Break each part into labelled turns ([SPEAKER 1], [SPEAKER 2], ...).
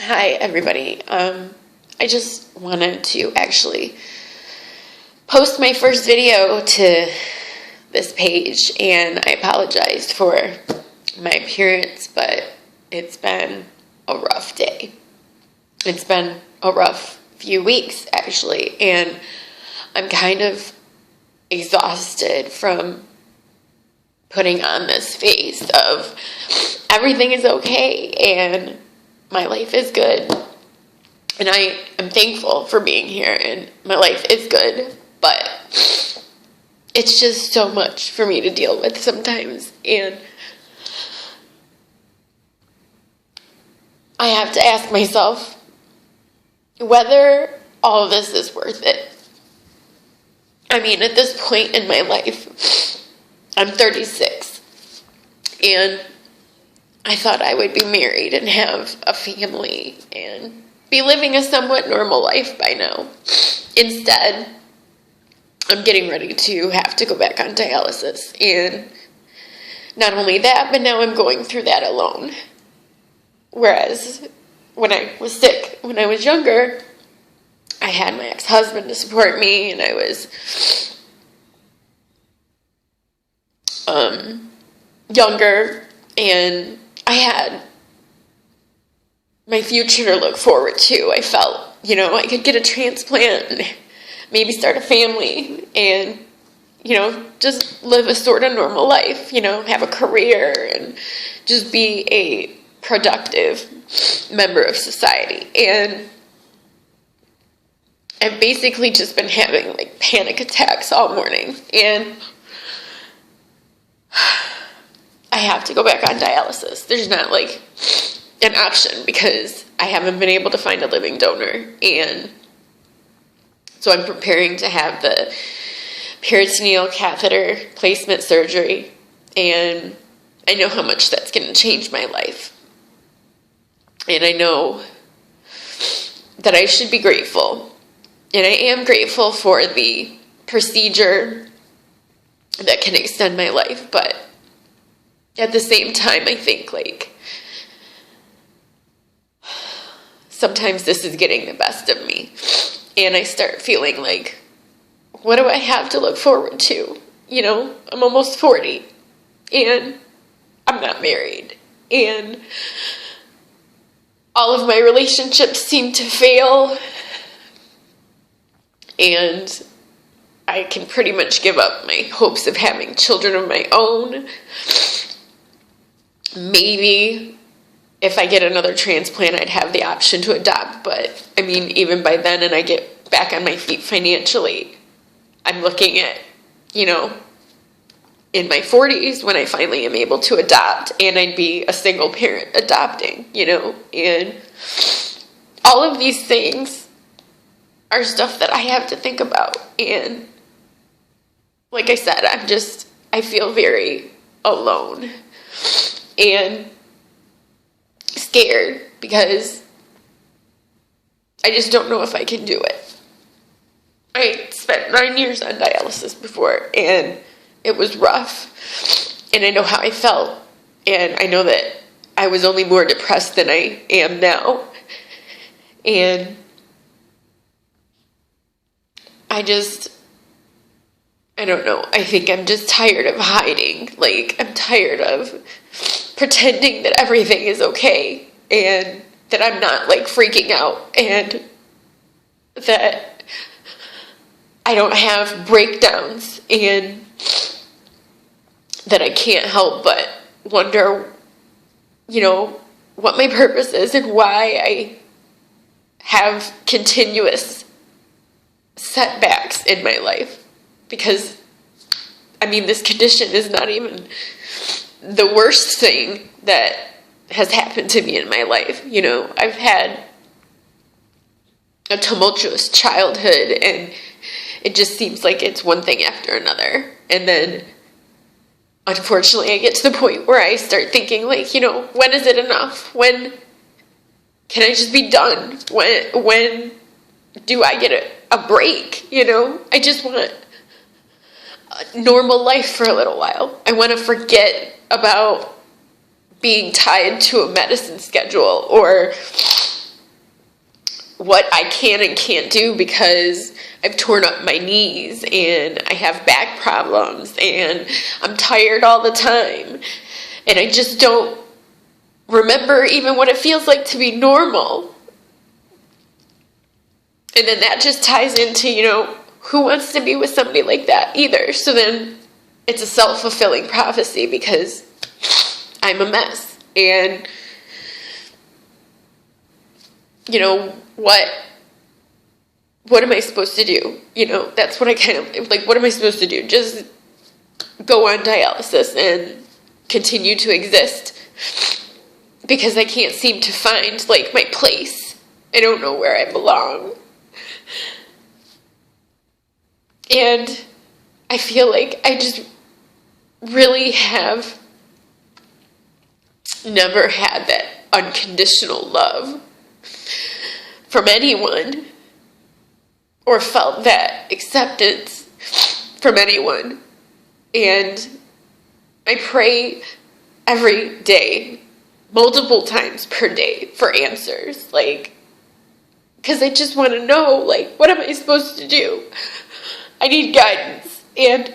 [SPEAKER 1] Hi, everybody. I just wanted to actually post my first video to this page, and I apologized for my appearance, but it's been a rough day. It's been a rough few weeks, actually, and I'm kind of exhausted from putting on this face of everything is okay and my life is good. And I am thankful for being here and my life is good, but it's just so much for me to deal with sometimes, and I have to ask myself whether all of this is worth it. I mean, at this point in my life, I'm 36, and I thought I would be married and have a family and be living a somewhat normal life by now. Instead, I'm getting ready to have to go back on dialysis, and not only that, but now I'm going through that alone. Whereas when I was sick, when I was younger, I had my ex-husband to support me, and I was younger, and I had my future to look forward to. I felt, I could get a transplant and maybe start a family and, just live a sort of normal life, have a career and just be a productive member of society. And I've basically just been having panic attacks all morning, and I have to go back on dialysis. There's not an option because I haven't been able to find a living donor, and so I'm preparing to have the peritoneal catheter placement surgery, and I know how much that's going to change my life, and I know that I should be grateful, and I am grateful for the procedure that can extend my life, but at the same time, I think sometimes this is getting the best of me, and I start feeling what do I have to look forward to? I'm almost 40, and I'm not married, and all of my relationships seem to fail, and I can pretty much give up my hopes of having children of my own. Maybe if I get another transplant, I'd have the option to adopt, but I mean, even by then, and I get back on my feet financially, I'm looking at, in my 40s when I finally am able to adopt, and I'd be a single parent adopting, and all of these things are stuff that I have to think about, and like I said, I feel very alone and scared because I just don't know if I can do it. I spent 9 years on dialysis before, and it was rough, and I know how I felt, and I know that I was only more depressed than I am now, and I don't know. I think I'm just tired of hiding. I'm tired of pretending that everything is okay and that I'm not freaking out and that I don't have breakdowns and that I can't help but wonder, what my purpose is and why I have continuous setbacks in my life. Because, this condition is not even the worst thing that has happened to me in my life. I've had a tumultuous childhood, and it just seems like it's one thing after another. And then, unfortunately, I get to the point where I start thinking, when is it enough? When can I just be done? When do I get a break? I just want a normal life for a little while. I want to forget about being tied to a medicine schedule or what I can and can't do because I've torn up my knees and I have back problems and I'm tired all the time. And I just don't remember even what it feels like to be normal. And then that just ties into, who wants to be with somebody like that either? So then it's a self-fulfilling prophecy because I'm a mess. And, what am I supposed to do? That's what I what am I supposed to do? Just go on dialysis and continue to exist because I can't seem to find, my place. I don't know where I belong. And I feel like I just really have never had that unconditional love from anyone or felt that acceptance from anyone. And I pray every day, multiple times per day, for answers, because I just want to know, what am I supposed to do? I need guidance, and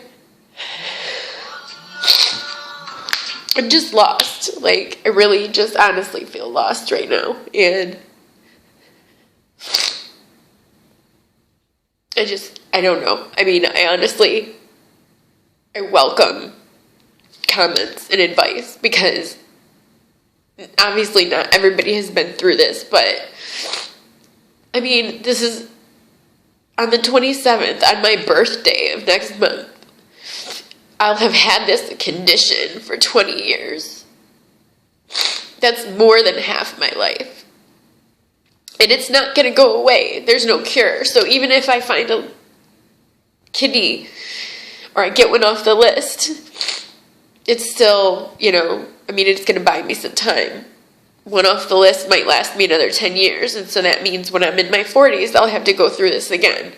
[SPEAKER 1] I'm just lost. I really just honestly feel lost right now, and I don't know. I welcome comments and advice because obviously not everybody has been through this, but this is on the 27th, on my birthday of next month. I'll have had this condition for 20 years. That's more than half my life. And it's not going to go away. There's no cure. So even if I find a kidney or I get one off the list, it's still, it's going to buy me some time. One off the list might last me another 10 years. And so that means when I'm in my 40s, I'll have to go through this again.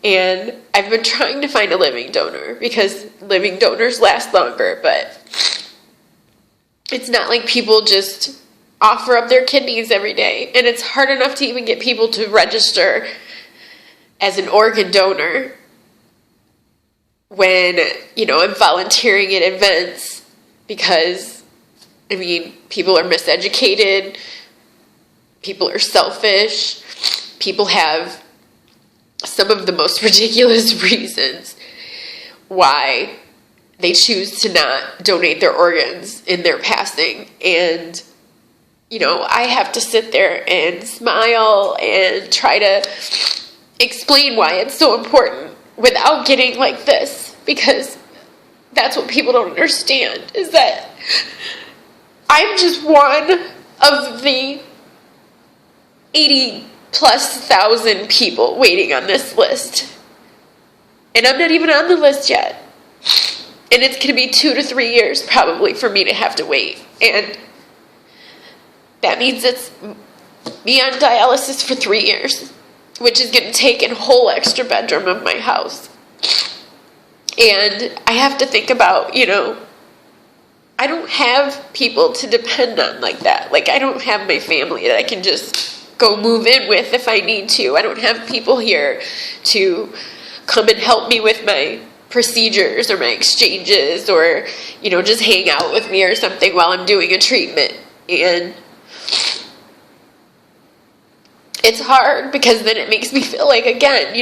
[SPEAKER 1] And I've been trying to find a living donor because living donors last longer, but it's not like people just offer up their kidneys every day. And it's hard enough to even get people to register as an organ donor when, I'm volunteering at events because, people are miseducated, people are selfish, people have some of the most ridiculous reasons why they choose to not donate their organs in their passing. And, I have to sit there and smile and try to explain why it's so important without getting like this, because that's what people don't understand, is that I'm just one of the 80,000+ people waiting on this list. And I'm not even on the list yet. And it's going to be 2 to 3 years probably for me to have to wait. And that means it's me on dialysis for 3 years, which is going to take a whole extra bedroom of my house. And I have to think about, I don't have people to depend on like that. I don't have my family that I can just go move in with if I need to. I don't have people here to come and help me with my procedures or my exchanges or, just hang out with me or something while I'm doing a treatment. And it's hard because then it makes me feel like, again,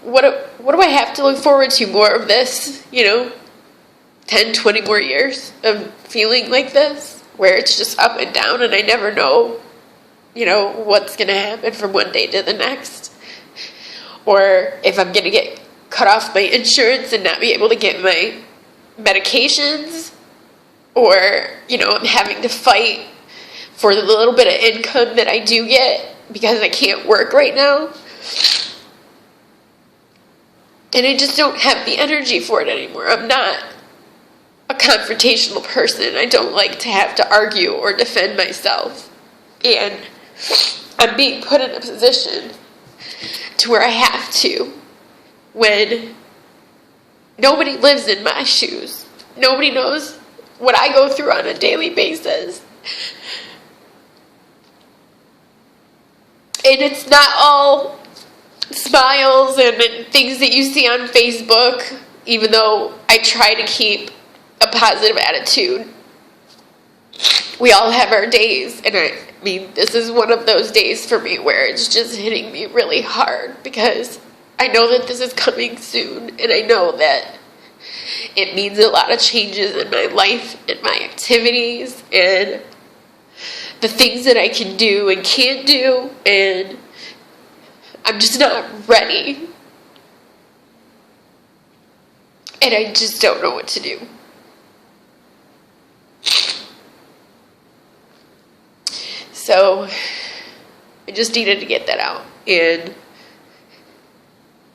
[SPEAKER 1] what do I have to look forward to? More of this, 10, 20 more years of feeling like this, where it's just up and down and I never know, what's going to happen from one day to the next. Or if I'm going to get cut off my insurance and not be able to get my medications, or, I'm having to fight for the little bit of income that I do get because I can't work right now. And I just don't have the energy for it anymore. I'm not a confrontational person. I don't like to have to argue or defend myself. And I'm being put in a position to where I have to when nobody lives in my shoes. Nobody knows what I go through on a daily basis. And it's not all smiles and things that you see on Facebook, even though I try to keep a positive attitude. We all have our days, and I mean, this is one of those days for me where it's just hitting me really hard because I know that this is coming soon, and I know that it means a lot of changes in my life and my activities and the things that I can do and can't do, and I'm just not ready. And I just don't know what to do. So I just needed to get that out and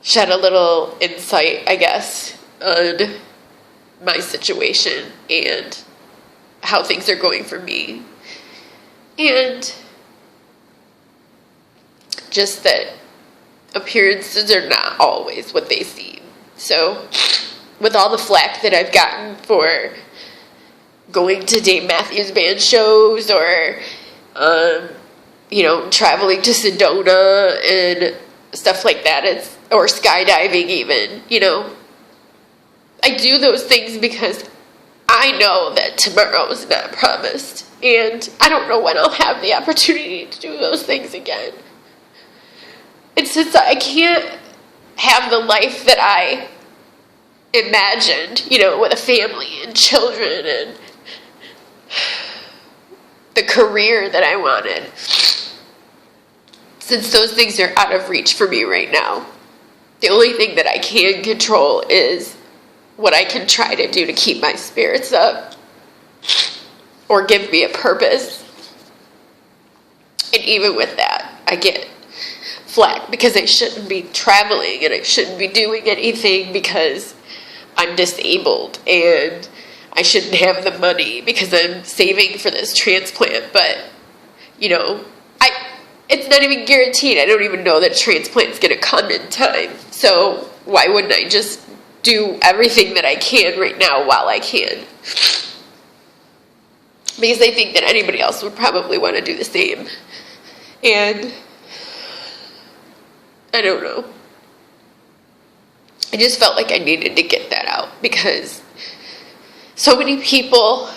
[SPEAKER 1] shed a little insight, I guess, on my situation and how things are going for me. And just that appearances are not always what they seem. So with all the flack that I've gotten for going to Dave Matthews Band shows or, traveling to Sedona and stuff like that, or skydiving even, I do those things because I know that tomorrow is not promised. And I don't know when I'll have the opportunity to do those things again. And since I can't have the life that I imagined, with a family and children and the career that I wanted, since those things are out of reach for me right now, the only thing that I can control is what I can try to do to keep my spirits up or give me a purpose. And even with that, I get flack because I shouldn't be traveling and I shouldn't be doing anything because I'm disabled and I shouldn't have the money because I'm saving for this transplant. But, it's not even guaranteed. I don't even know that a transplant's going to come in time. So why wouldn't I just do everything that I can right now while I can? Because I think that anybody else would probably want to do the same. And I don't know. I just felt like I needed to get that out because so many people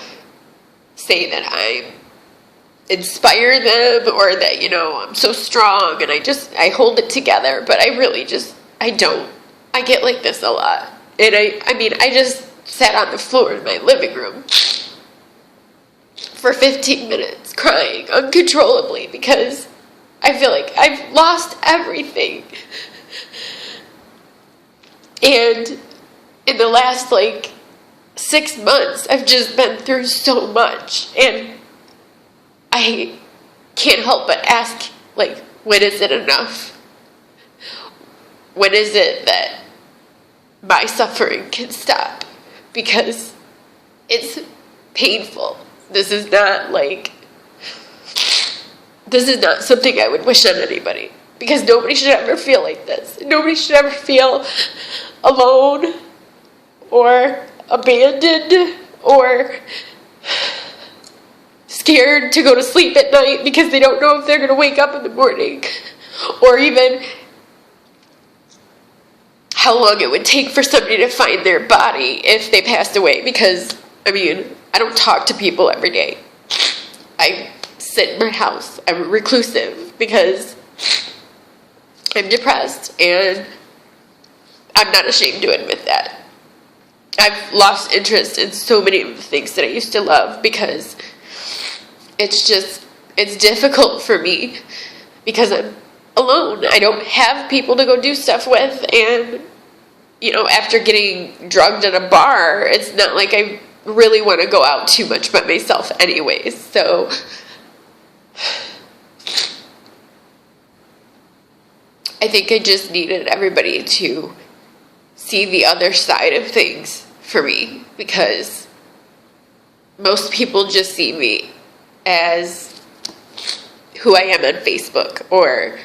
[SPEAKER 1] say that I inspire them or that, I'm so strong and I hold it together, but I don't. I get like this a lot. And I just sat on the floor in my living room for 15 minutes crying uncontrollably because I feel like I've lost everything. And in the last 6 months, I've just been through so much, and I can't help but ask, when is it enough? When is it that my suffering can stop? Because it's painful. This is not something I would wish on anybody. Because nobody should ever feel like this. Nobody should ever feel alone or abandoned or scared to go to sleep at night because they don't know if they're going to wake up in the morning, or even how long it would take for somebody to find their body if they passed away. Because I don't talk to people every day. I sit in my house. I'm reclusive because I'm depressed, and I'm not ashamed to admit that. I've lost interest in so many of the things that I used to love because it's difficult for me because I'm alone. I don't have people to go do stuff with, and, after getting drugged at a bar, it's not like I really want to go out too much by myself anyways. So I think I just needed everybody to see the other side of things for me, because most people just see me as who I am on Facebook or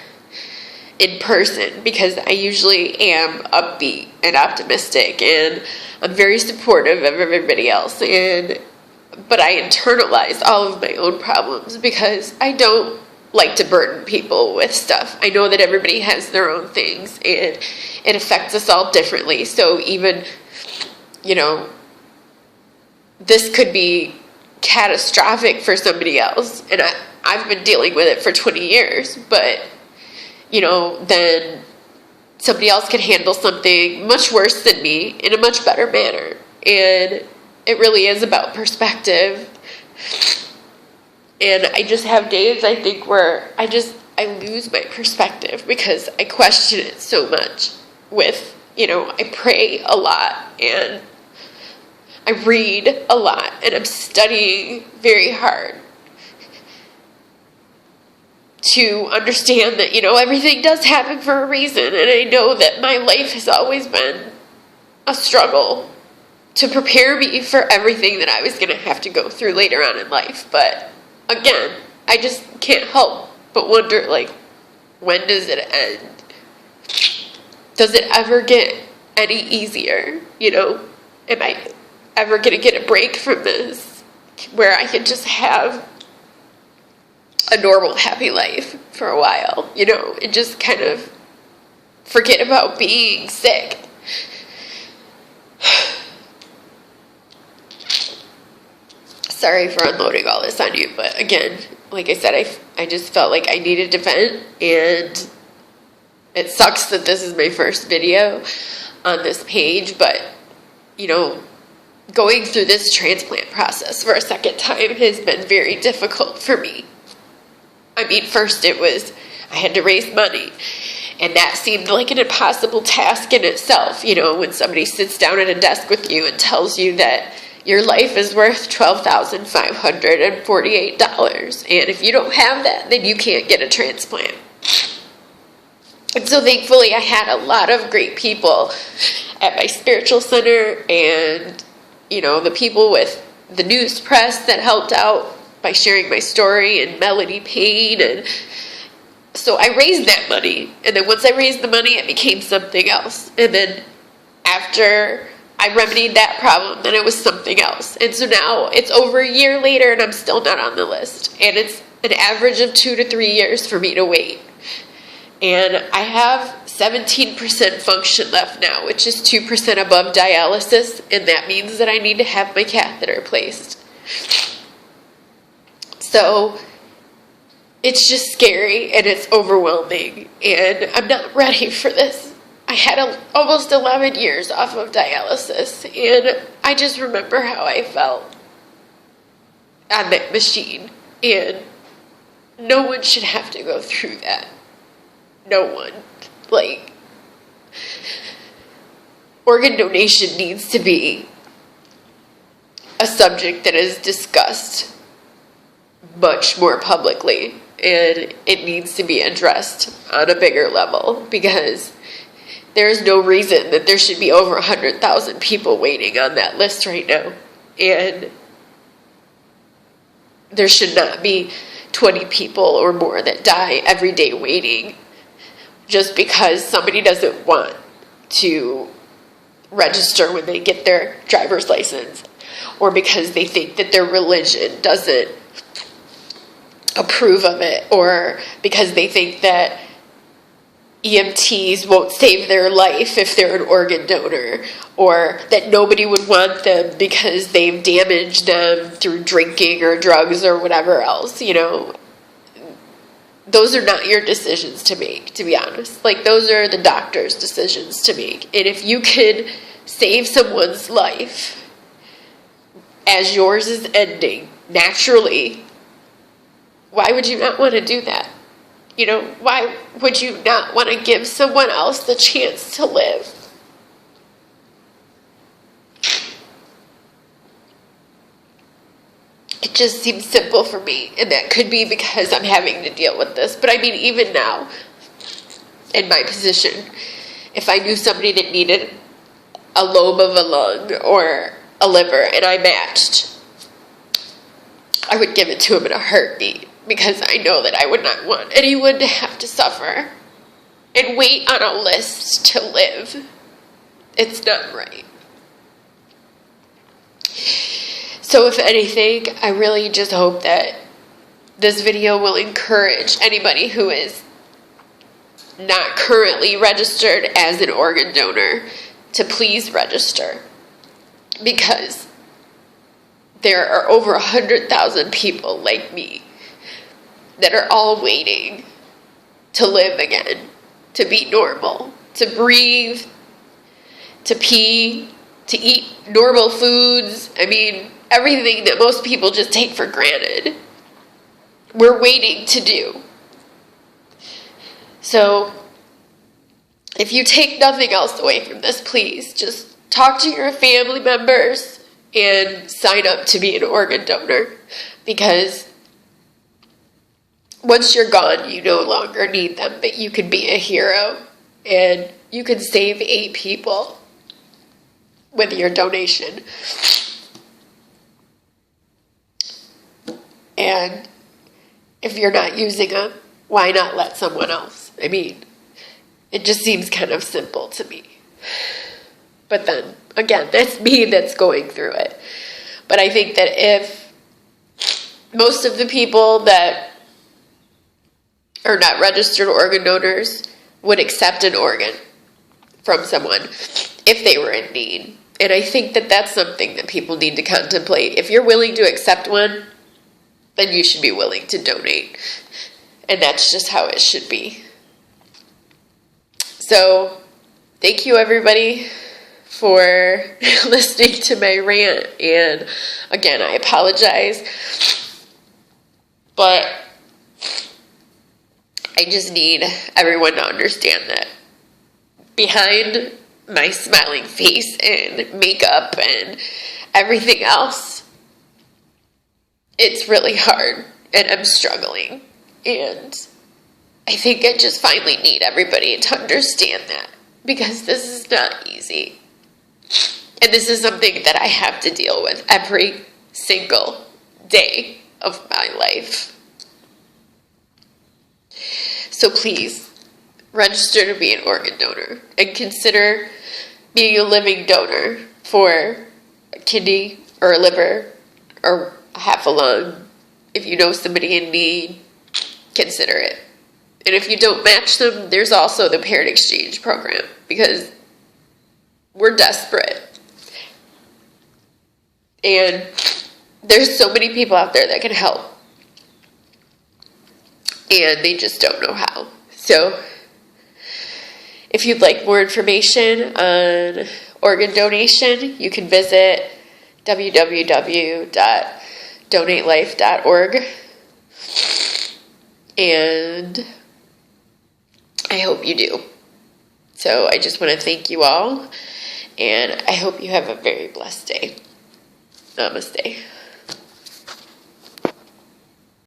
[SPEAKER 1] in person, because I usually am upbeat and optimistic, and I'm very supportive of everybody else, but I internalize all of my own problems because I don't like to burden people with stuff. I know that everybody has their own things, and it affects us all differently. So even, you know, this could be catastrophic for somebody else, and I've been dealing with it for 20 years, but, you know, then somebody else can handle something much worse than me in a much better manner. And it really is about perspective. And I just have days, I think, where I lose my perspective because I question it so much with, you know, I pray a lot and I read a lot and I'm studying very hard to understand that, you know, everything does happen for a reason. And I know that my life has always been a struggle to prepare me for everything that I was going to have to go through later on in life. But again, I just can't help but wonder, like, when does it end? Does it ever get any easier? You know, am I ever going to get a break from this where I can just have a normal, happy life for a while, you know, and just kind of forget about being sick? Sorry for unloading all this on you, but again, like I said, I just felt like I needed to vent, and it sucks that this is my first video on this page, but, you know, going through this transplant process for a second time has been very difficult for me. I mean, first it was, I had to raise money, and that seemed like an impossible task in itself. You know, when somebody sits down at a desk with you and tells you that your life is worth $12,548, and if you don't have that, then you can't get a transplant. And so thankfully I had a lot of great people at my spiritual center, and, you know, the people with the news press that helped out by sharing my story, and Melody Payne. And so I raised that money, and then once I raised the money, it became something else. And then after I remedied that problem, then it was something else. And so now it's over a year later and I'm still not on the list. And it's an average of 2 to 3 years for me to wait. And I have 17% function left now, which is 2% above dialysis. And that means that I need to have my catheter placed. So it's just scary and it's overwhelming. And I'm not ready for this. I had almost 11 years off of dialysis, and I just remember how I felt on that machine, and no one should have to go through that. No one. Like, organ donation needs to be a subject that is discussed much more publicly, and it needs to be addressed on a bigger level, because there is no reason that there should be over 100,000 people waiting on that list right now. And there should not be 20 people or more that die every day waiting just because somebody doesn't want to register when they get their driver's license, or because they think that their religion doesn't approve of it, or because they think that EMTs won't save their life if they're an organ donor, or that nobody would want them because they've damaged them through drinking or drugs or whatever else. You know, those are not your decisions to make, to be honest. Like, those are the doctor's decisions to make. And if you could save someone's life as yours is ending naturally, why would you not want to do that? You know, why would you not want to give someone else the chance to live? It just seems simple for me, and that could be because I'm having to deal with this. But I mean, even now, in my position, if I knew somebody that needed a lobe of a lung or a liver and I matched, I would give it to him in a heartbeat. Because I know that I would not want anyone to have to suffer and wait on a list to live. It's not right. So if anything, I really just hope that this video will encourage anybody who is not currently registered as an organ donor to please register, because there are over 100,000 people like me that are all waiting to live again, to be normal, to breathe, to pee, to eat normal foods. I mean, everything that most people just take for granted, we're waiting to do. So, if you take nothing else away from this, please just talk to your family members and sign up to be an organ donor, because once you're gone, you no longer need them, but you could be a hero and you could save 8 people with your donation. And if you're not using them, why not let someone else? I mean, it just seems kind of simple to me. But then, again, that's me that's going through it. But I think that if most of the people that are not registered organ donors would accept an organ from someone if they were in need. And I think that that's something that people need to contemplate. If you're willing to accept one, then you should be willing to donate. And that's just how it should be. So, thank you everybody for listening to my rant. And again, I apologize. But I just need everyone to understand that behind my smiling face and makeup and everything else, it's really hard and I'm struggling. And I think I just finally need everybody to understand that, because this is not easy. And this is something that I have to deal with every single day of my life. So please, register to be an organ donor and consider being a living donor for a kidney or a liver or half a lung. If you know somebody in need, consider it. And if you don't match them, there's also the parent exchange program, because we're desperate. And there's so many people out there that can help. And they just don't know how. So, if you'd like more information on organ donation, you can visit www.donatelife.org. And I hope you do. So, I just want to thank you all. And I hope you have a very blessed day. Namaste.